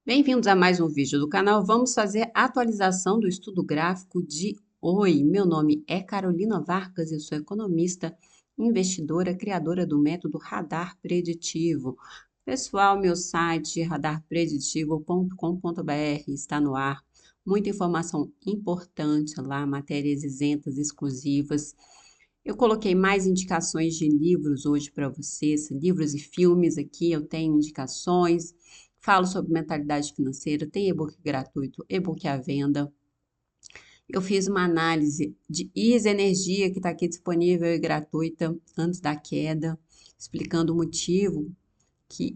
Bem-vindos a mais um vídeo do canal. Vamos fazer a atualização do estudo gráfico de Oi. Meu nome é Carolina Vargas, eu sou economista, investidora, criadora do método Radar Preditivo. Pessoal, meu site radarpreditivo.com.br está no ar. Muita informação importante lá, matérias isentas, exclusivas. Eu coloquei mais indicações de livros hoje para vocês, livros e filmes aqui, eu tenho indicações. Falo sobre mentalidade financeira, tem e-book gratuito, e-book à venda. Eu fiz uma análise de ISA Energia, que está aqui disponível e gratuita, antes da queda, explicando o motivo que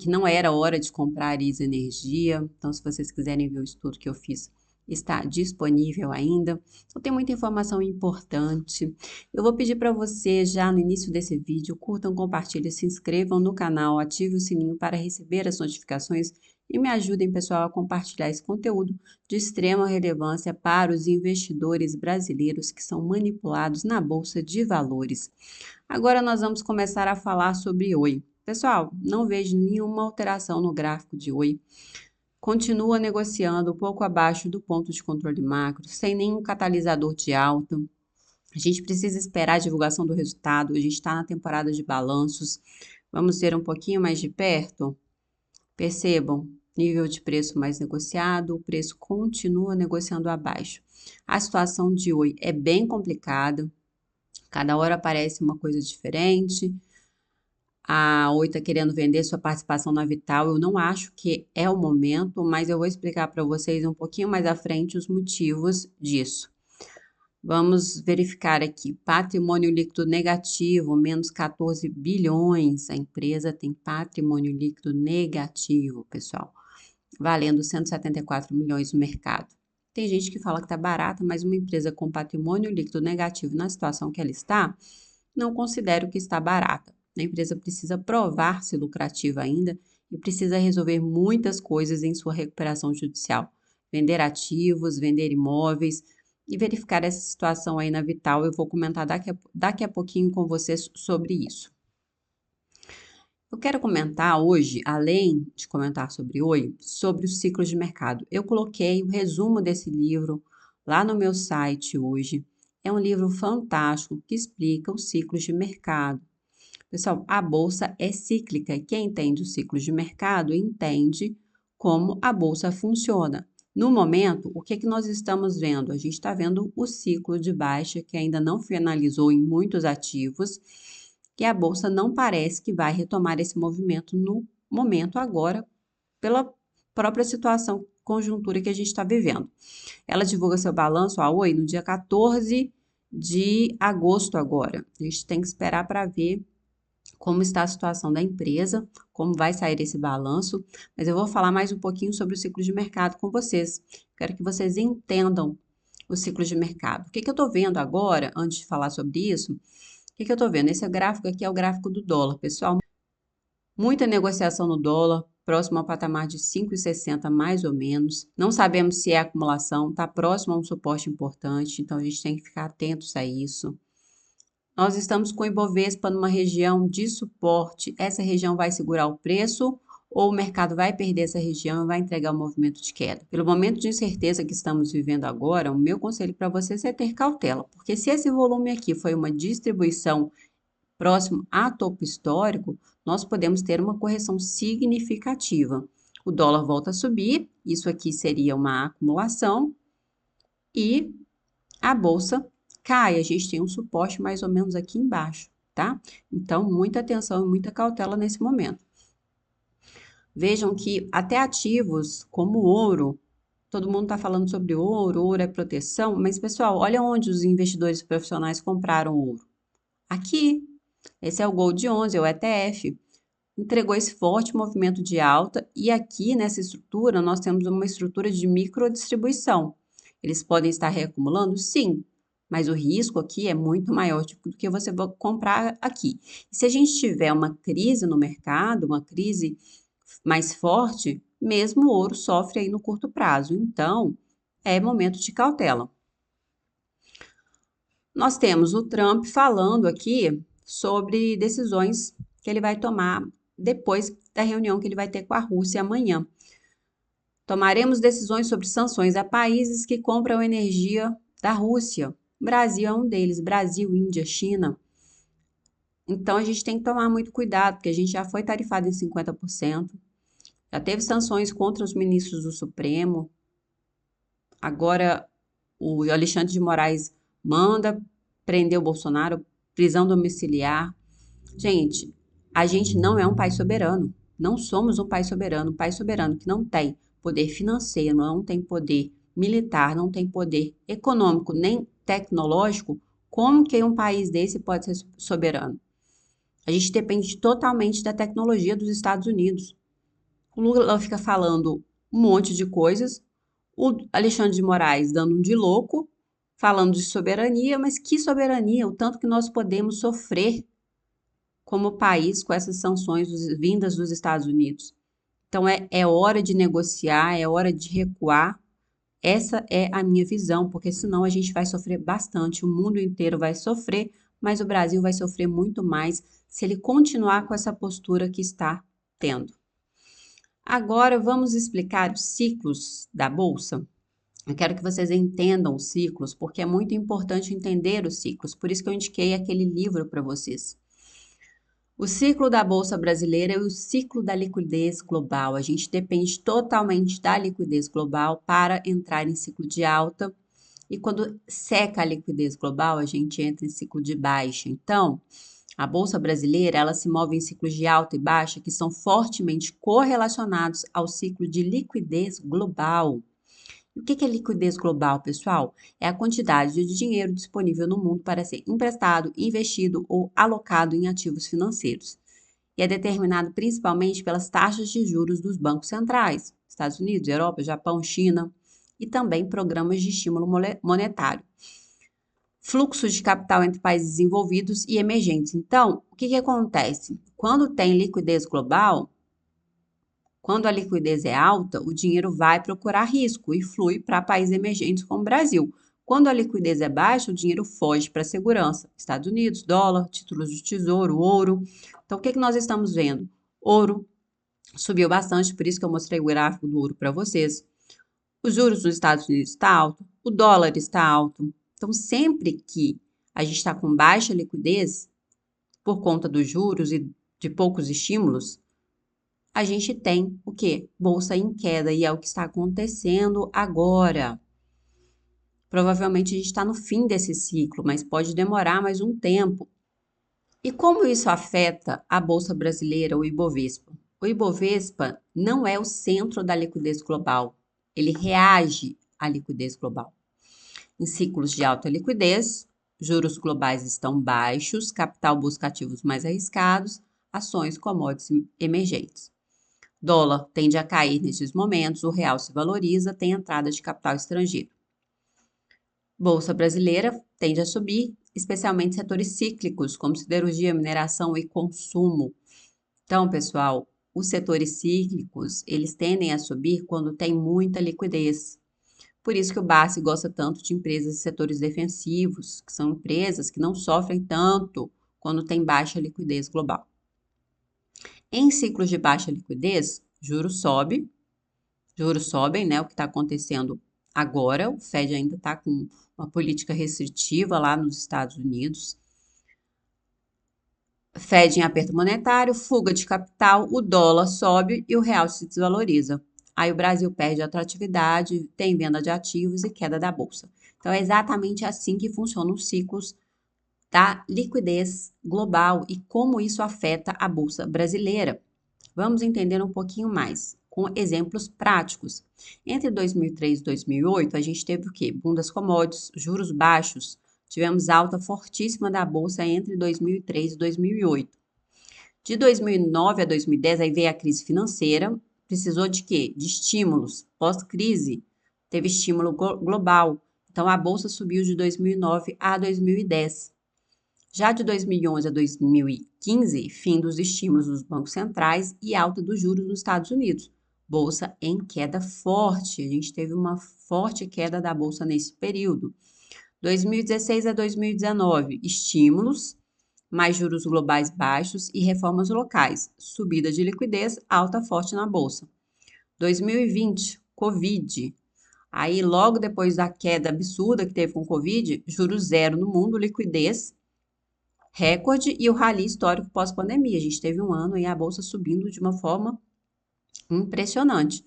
não era hora de comprar ISA Energia. Então, se vocês quiserem ver o estudo que eu fiz, está disponível ainda. Então, tem muita informação importante. Eu vou pedir para você, já no início desse vídeo, curtam, compartilhem, se inscrevam no canal, ativem o sininho para receber as notificações e me ajudem, pessoal, a compartilhar esse conteúdo de extrema relevância para os investidores brasileiros que são manipulados na Bolsa de Valores. Agora nós vamos começar a falar sobre Oi. Pessoal, não vejo nenhuma alteração no gráfico de Oi. Continua negociando um pouco abaixo do ponto de controle macro, sem nenhum catalisador de alta. A gente precisa esperar a divulgação do resultado, a gente está na temporada de balanços. Vamos ver um pouquinho mais de perto? Percebam, nível de preço mais negociado, o preço continua negociando abaixo. A situação de Oi é bem complicada, cada hora aparece uma coisa diferente. A Oi está querendo vender sua participação na Vital. Eu não acho que é o momento, mas eu vou explicar para vocês um pouquinho mais à frente os motivos disso. Vamos verificar aqui, patrimônio líquido negativo, menos 14 bilhões. A empresa tem patrimônio líquido negativo, pessoal, valendo 174 milhões no mercado. Tem gente que fala que está barata, mas uma empresa com patrimônio líquido negativo na situação que ela está, não considero que está barata. A empresa precisa provar-se lucrativa ainda e precisa resolver muitas coisas em sua recuperação judicial. Vender ativos, vender imóveis e verificar essa situação aí na Vital. Eu vou comentar daqui a pouquinho com vocês sobre isso. Eu quero comentar hoje, além de comentar sobre Oi, sobre os ciclos de mercado. Eu coloquei o resumo desse livro lá no meu site hoje. É um livro fantástico que explica os ciclos de mercado. Pessoal, a bolsa é cíclica e quem entende os ciclos de mercado entende como a bolsa funciona. No momento, o que nós estamos vendo? A gente está vendo o ciclo de baixa que ainda não finalizou em muitos ativos, que a bolsa não parece que vai retomar esse movimento no momento agora, pela própria situação, conjuntura que a gente está vivendo. Ela divulga seu balanço, a Oi, no dia 14 de agosto agora. A gente tem que esperar para ver como está a situação da empresa, como vai sair esse balanço, mas eu vou falar mais um pouquinho sobre o ciclo de mercado com vocês. Quero que vocês entendam o ciclo de mercado. O que eu estou vendo agora, antes de falar sobre isso, o que eu estou vendo? Esse gráfico aqui é o gráfico do dólar, pessoal. Muita negociação no dólar, próximo ao patamar de 5,60 mais ou menos. Não sabemos se é acumulação, está próximo a um suporte importante, então a gente tem que ficar atentos a isso. Nós estamos com o Ibovespa numa região de suporte. Essa região vai segurar o preço ou o mercado vai perder essa região e vai entregar um movimento de queda? Pelo momento de incerteza que estamos vivendo agora, o meu conselho para vocês é ter cautela, porque se esse volume aqui foi uma distribuição próximo a topo histórico, nós podemos ter uma correção significativa. O dólar volta a subir, isso aqui seria uma acumulação, e a bolsa cai, a gente tem um suporte mais ou menos aqui embaixo, tá? Então, muita atenção e muita cautela nesse momento. Vejam que até ativos como ouro, todo mundo está falando sobre ouro, ouro é proteção, mas pessoal, olha onde os investidores profissionais compraram ouro. Aqui, esse é o Gold 11, é o ETF. Entregou esse forte movimento de alta e aqui nessa estrutura nós temos uma estrutura de microdistribuição. Eles podem estar reacumulando? Sim, mas o risco aqui é muito maior do que você vai comprar aqui. E se a gente tiver uma crise no mercado, uma crise mais forte, mesmo o ouro sofre aí no curto prazo. Então, é momento de cautela. Nós temos o Trump falando aqui sobre decisões que ele vai tomar depois da reunião que ele vai ter com a Rússia amanhã. Tomaremos decisões sobre sanções a países que compram energia da Rússia. O Brasil é um deles, Brasil, Índia, China. Então, a gente tem que tomar muito cuidado, porque a gente já foi tarifado em 50%, já teve sanções contra os ministros do Supremo. Agora, o Alexandre de Moraes manda prender o Bolsonaro, prisão domiciliar. Gente, a gente não é um país soberano. Não somos um país soberano. Um país soberano que não tem poder financeiro, não tem poder militar, não tem poder econômico nem tecnológico. Como que um país desse pode ser soberano? A gente depende totalmente da tecnologia dos Estados Unidos. O Lula fica falando um monte de coisas, o Alexandre de Moraes dando um de louco, falando de soberania, mas que soberania? O tanto que nós podemos sofrer como país com essas sanções vindas dos Estados Unidos. Então é hora de negociar, é hora de recuar. Essa é a minha visão, porque senão a gente vai sofrer bastante, o mundo inteiro vai sofrer, mas o Brasil vai sofrer muito mais se ele continuar com essa postura que está tendo. Agora vamos explicar os ciclos da Bolsa. Eu quero que vocês entendam os ciclos, porque é muito importante entender os ciclos, por isso que eu indiquei aquele livro para vocês. O ciclo da Bolsa Brasileira é o ciclo da liquidez global. A gente depende totalmente da liquidez global para entrar em ciclo de alta. E quando seca a liquidez global, a gente entra em ciclo de baixa. Então, a Bolsa Brasileira, ela se move em ciclos de alta e baixa que são fortemente correlacionados ao ciclo de liquidez global. O que é liquidez global, pessoal? É a quantidade de dinheiro disponível no mundo para ser emprestado, investido ou alocado em ativos financeiros. E é determinado principalmente pelas taxas de juros dos bancos centrais, Estados Unidos, Europa, Japão, China, e também programas de estímulo monetário. Fluxo de capital entre países desenvolvidos e emergentes. Então, o que acontece? Quando tem liquidez global, quando a liquidez é alta, o dinheiro vai procurar risco e flui para países emergentes como o Brasil. Quando a liquidez é baixa, o dinheiro foge para a segurança. Estados Unidos, dólar, títulos de tesouro, ouro. Então, o que nós estamos vendo? Ouro subiu bastante, por isso que eu mostrei o gráfico do ouro para vocês. Os juros dos Estados Unidos estão alto, o dólar está alto. Então, sempre que a gente está com baixa liquidez, por conta dos juros e de poucos estímulos, a gente tem o quê? Bolsa em queda, e é o que está acontecendo agora. Provavelmente a gente está no fim desse ciclo, mas pode demorar mais um tempo. E como isso afeta a Bolsa Brasileira, o Ibovespa? O Ibovespa não é o centro da liquidez global, ele reage à liquidez global. Em ciclos de alta liquidez, juros globais estão baixos, capital busca ativos mais arriscados, ações, commodities emergentes. Dólar tende a cair nesses momentos, o real se valoriza, tem entrada de capital estrangeiro. Bolsa brasileira tende a subir, especialmente setores cíclicos, como siderurgia, mineração e consumo. Então, pessoal, os setores cíclicos, eles tendem a subir quando tem muita liquidez. Por isso que o BACE gosta tanto de empresas de setores defensivos, que são empresas que não sofrem tanto quando tem baixa liquidez global. Em ciclos de baixa liquidez, juros sobem, né? O que está acontecendo agora, o Fed ainda está com uma política restritiva lá nos Estados Unidos. Fed em aperto monetário, fuga de capital, o dólar sobe e o real se desvaloriza. Aí o Brasil perde atratividade, tem venda de ativos e queda da bolsa. Então é exatamente assim que funcionam os ciclos da liquidez global e como isso afeta a bolsa brasileira. Vamos entender um pouquinho mais, com exemplos práticos. Entre 2003 e 2008, a gente teve o quê? Boom das commodities, juros baixos. Tivemos alta fortíssima da bolsa entre 2003 e 2008. De 2009 a 2010, aí veio a crise financeira. Precisou de quê? De estímulos. Pós-crise, teve estímulo global. Então, a bolsa subiu de 2009 a 2010. Já de 2011 a 2015, fim dos estímulos dos bancos centrais e alta dos juros nos Estados Unidos. Bolsa em queda forte. A gente teve uma forte queda da bolsa nesse período. 2016 a 2019, estímulos, mais juros globais baixos e reformas locais. Subida de liquidez, alta forte na bolsa. 2020, Covid. Aí, logo depois da queda absurda que teve com o Covid, juros zero no mundo, liquidez recorde e o rally histórico pós-pandemia. A gente teve um ano e a bolsa subindo de uma forma impressionante.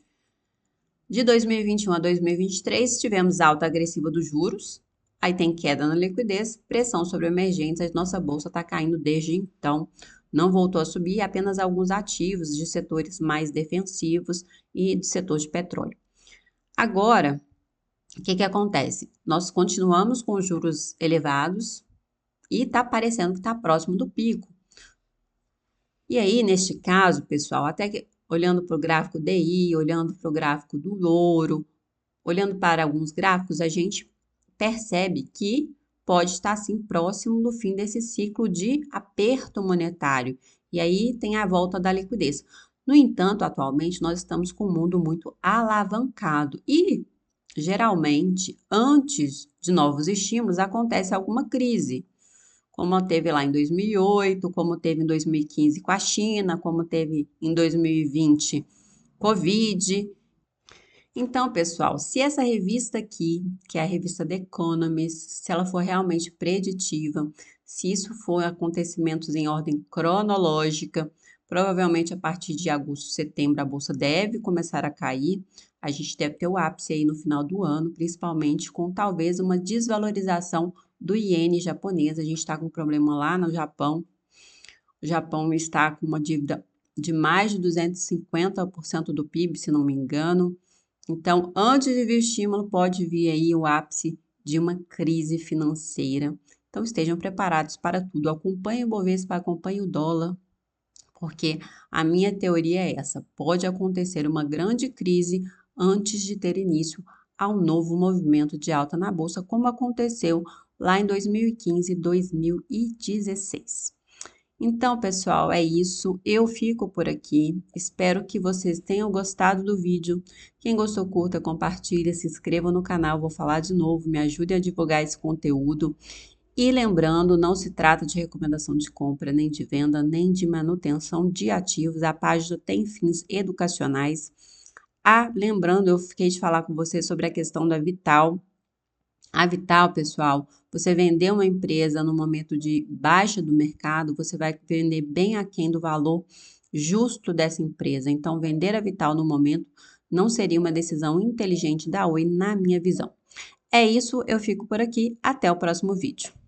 De 2021 a 2023, tivemos alta agressiva dos juros, aí tem queda na liquidez, pressão sobre emergentes, a nossa bolsa está caindo desde então, não voltou a subir, apenas alguns ativos de setores mais defensivos e de setor de petróleo. Agora, o que acontece? Nós continuamos com os juros elevados e está parecendo que está próximo do pico. E aí, neste caso, pessoal, até que olhando para o gráfico DI, olhando para o gráfico do ouro, olhando para alguns gráficos, a gente percebe que pode estar assim próximo do fim desse ciclo de aperto monetário. E aí tem a volta da liquidez. No entanto, atualmente nós estamos com um mundo muito alavancado e geralmente antes de novos estímulos acontece alguma crise, como teve lá em 2008, como teve em 2015 com a China, como teve em 2020 Covid. Então, pessoal, se essa revista aqui, que é a revista The Economist, se ela for realmente preditiva, se isso for acontecimentos em ordem cronológica, provavelmente a partir de agosto, setembro, a bolsa deve começar a cair. A gente deve ter o ápice aí no final do ano, principalmente com talvez uma desvalorização do iene japonês. A gente está com um problema lá no Japão. O Japão está com uma dívida de mais de 250% do PIB, se não me engano. Então, antes de vir o estímulo, pode vir aí o ápice de uma crise financeira. Então, estejam preparados para tudo. Acompanhe o Bovespa, acompanhe o dólar, porque a minha teoria é essa: pode acontecer uma grande crise antes de ter início ao novo movimento de alta na Bolsa, como aconteceu lá em 2015 e 2016. Então, pessoal, é isso. Eu fico por aqui. Espero que vocês tenham gostado do vídeo. Quem gostou, curta, compartilha, se inscreva no canal. Vou falar de novo, me ajude a divulgar esse conteúdo. E lembrando, não se trata de recomendação de compra, nem de venda, nem de manutenção de ativos. A página tem fins educacionais. Lembrando, eu fiquei de falar com vocês sobre a questão da Vital. A Vital, pessoal, você vender uma empresa no momento de baixa do mercado, você vai vender bem aquém do valor justo dessa empresa. Então, vender a Vital no momento não seria uma decisão inteligente da Oi, na minha visão. É isso, eu fico por aqui. Até o próximo vídeo.